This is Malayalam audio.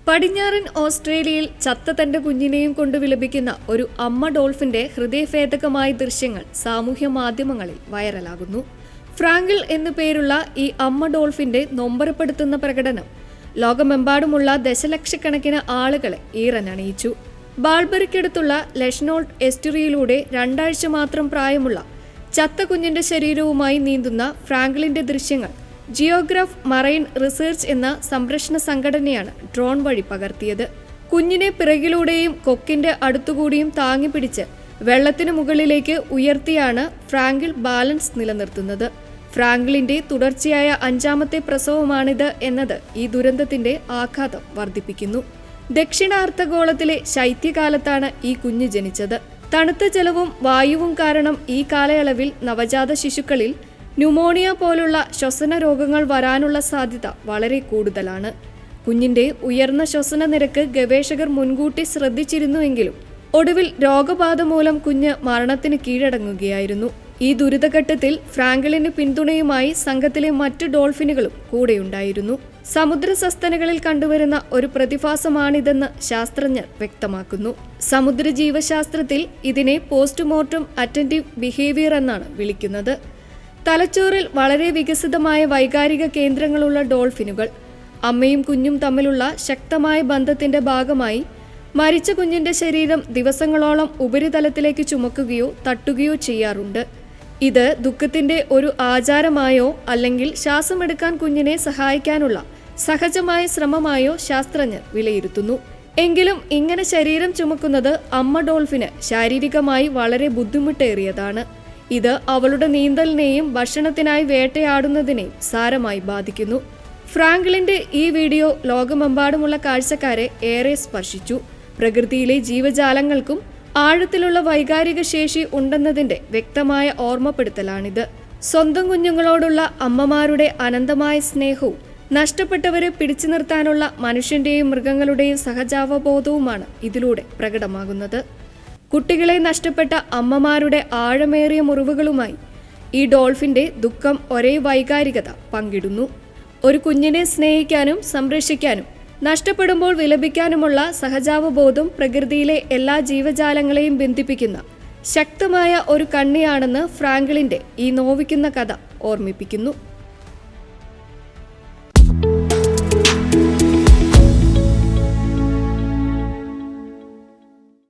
പടിഞ്ഞാറൻ ഓസ്ട്രേലിയയിൽ ചത്ത തന്റെ കുഞ്ഞിനെയും കൊണ്ട് വിലപിക്കുന്ന ഒരു അമ്മ ഡോൾഫിന്റെ ഹൃദയഭേദകമായ ദൃശ്യങ്ങൾ സാമൂഹ്യ മാധ്യമങ്ങളിൽ വൈറലാകുന്നു. ഫ്രാങ്കിൾ എന്നു പേരുള്ള ഈ അമ്മ ഡോൾഫിന്റെ നൊമ്പരപ്പെടുത്തുന്ന പ്രകടനം ലോകമെമ്പാടുമുള്ള ദശലക്ഷക്കണക്കിന് ആളുകളെ ഈറനണിയിച്ചു. ബാൾബറിക്കടുത്തുള്ള ലെഷ്നോൾട്ട് എസ്റ്റുറിയിലൂടെ 2 ആഴ്ച മാത്രം പ്രായമുള്ള ചത്ത കുഞ്ഞിന്റെ ശരീരവുമായി നീന്തുന്ന ഫ്രാങ്കിളിന്റെ ദൃശ്യങ്ങൾ ജിയോഗ്രാഫ് മറൈൻ റിസർച്ച് എന്ന സംരക്ഷണ സംഘടനയാണ് ഡ്രോൺ വഴി പകർത്തിയത്. കുഞ്ഞിനെ പിറകിലൂടെയും കൊക്കിന്റെ അടുത്തുകൂടിയും താങ്ങിപ്പിടിച്ച് വെള്ളത്തിനു മുകളിലേക്ക് ഉയർത്തിയാണ് ഫ്രാങ്കിൾ ബാലൻസ് നിലനിർത്തുന്നത്. ഫ്രാങ്കിളിന്റെ തുടർച്ചയായ 5ാമത്തെ പ്രസവമാണിത് എന്നത് ഈ ദുരന്തത്തിന്റെ ആഘാതം വർദ്ധിപ്പിക്കുന്നു. ദക്ഷിണാർദ്ധഗോളത്തിലെ ശൈത്യകാലത്താണ് ഈ കുഞ്ഞ് ജനിച്ചത്. തണുത്ത ജലവും വായുവും കാരണം ഈ കാലയളവിൽ നവജാത ശിശുക്കളിൽ ന്യൂമോണിയ പോലുള്ള ശ്വസന രോഗങ്ങൾ വരാനുള്ള സാധ്യത വളരെ കൂടുതലാണ്. കുഞ്ഞിന്റെ ഉയർന്ന ശ്വസന നിരക്ക് ഗവേഷകർ മുൻകൂട്ടി ശ്രദ്ധിച്ചിരുന്നുവെങ്കിലും ഒടുവിൽ രോഗബാധ മൂലം കുഞ്ഞ് മരണത്തിന് കീഴടങ്ങുകയായിരുന്നു. ഈ ദുരിതഘട്ടത്തിൽ ഫ്രാങ്കിളിന് പിന്തുണയുമായി സംഘത്തിലെ മറ്റു ഡോൾഫിനുകളും കൂടെയുണ്ടായിരുന്നു. സമുദ്ര സസ്തനികളിൽ കണ്ടുവരുന്ന ഒരു പ്രതിഭാസമാണിതെന്ന് ശാസ്ത്രജ്ഞർ വ്യക്തമാക്കുന്നു. സമുദ്ര ജീവശാസ്ത്രത്തിൽ ഇതിനെ പോസ്റ്റ്മോർട്ടം അറ്റന്റീവ് ബിഹേവിയർ എന്നാണ് വിളിക്കുന്നത്. തലച്ചോറിൽ വളരെ വികസിതമായ വൈകാരിക കേന്ദ്രങ്ങളുള്ള ഡോൾഫിനുകൾ അമ്മയും കുഞ്ഞും തമ്മിലുള്ള ശക്തമായ ബന്ധത്തിന്റെ ഭാഗമായി മരിച്ച കുഞ്ഞിന്റെ ശരീരം ദിവസങ്ങളോളം ഉപരിതലത്തിലേക്ക് ചുമക്കുകയോ തട്ടുകയോ ചെയ്യാറുണ്ട്. ഇത് ദുഃഖത്തിന്റെ ഒരു ആചാരമായോ അല്ലെങ്കിൽ ശ്വാസമെടുക്കാൻ കുഞ്ഞിനെ സഹായിക്കാനുള്ള സഹജമായ ശ്രമമായോ ശാസ്ത്രജ്ഞർ വിലയിരുത്തുന്നു. എങ്കിലും ഇങ്ങനെ ശരീരം ചുമക്കുന്നത് അമ്മ ഡോൾഫിന് ശാരീരികമായി വളരെ ബുദ്ധിമുട്ടേറിയതാണ്. ഇത് അവളുടെ നീന്തലിനെയും ഭക്ഷണത്തിനായി വേട്ടയാടുന്നതിനെയും സാരമായി ബാധിക്കുന്നു. ഫ്രാങ്കിളിന്റെ ഈ വീഡിയോ ലോകമെമ്പാടുമുള്ള കാഴ്ചക്കാരെ ഏറെ സ്പർശിച്ചു. പ്രകൃതിയിലെ ജീവജാലങ്ങൾക്കും ആഴത്തിലുള്ള വൈകാരിക ശേഷി ഉണ്ടെന്നതിന്റെ വ്യക്തമായ ഓർമ്മപ്പെടുത്തലാണിത്. സ്വന്തം കുഞ്ഞുങ്ങളോടുള്ള അമ്മമാരുടെ അനന്തമായ സ്നേഹവും നഷ്ടപ്പെട്ടവരെ പിടിച്ചു നിർത്താനുള്ള മനുഷ്യന്റെയും മൃഗങ്ങളുടെയും സഹജാവബോധവുമാണ് ഇതിലൂടെ പ്രകടമാകുന്നത്. കുട്ടികളെ നഷ്ടപ്പെട്ട അമ്മമാരുടെ ആഴമേറിയ മുറിവുകളുമായി ഈ ഡോൾഫിന്റെ ദുഃഖം ഒരേ വൈകാരികത പങ്കിടുന്നു. ഒരു കുഞ്ഞിനെ സ്നേഹിക്കാനും സംരക്ഷിക്കാനും നഷ്ടപ്പെടുമ്പോൾ വിലപിക്കാനുമുള്ള സഹജാവബോധം പ്രകൃതിയിലെ എല്ലാ ജീവജാലങ്ങളെയും ബന്ധിപ്പിക്കുന്ന ശക്തമായ ഒരു കണ്ണിയാണെന്ന് ഫ്രാങ്കിളിന്റെ ഈ നോവിക്കുന്ന കഥ ഓർമ്മിപ്പിക്കുന്നു.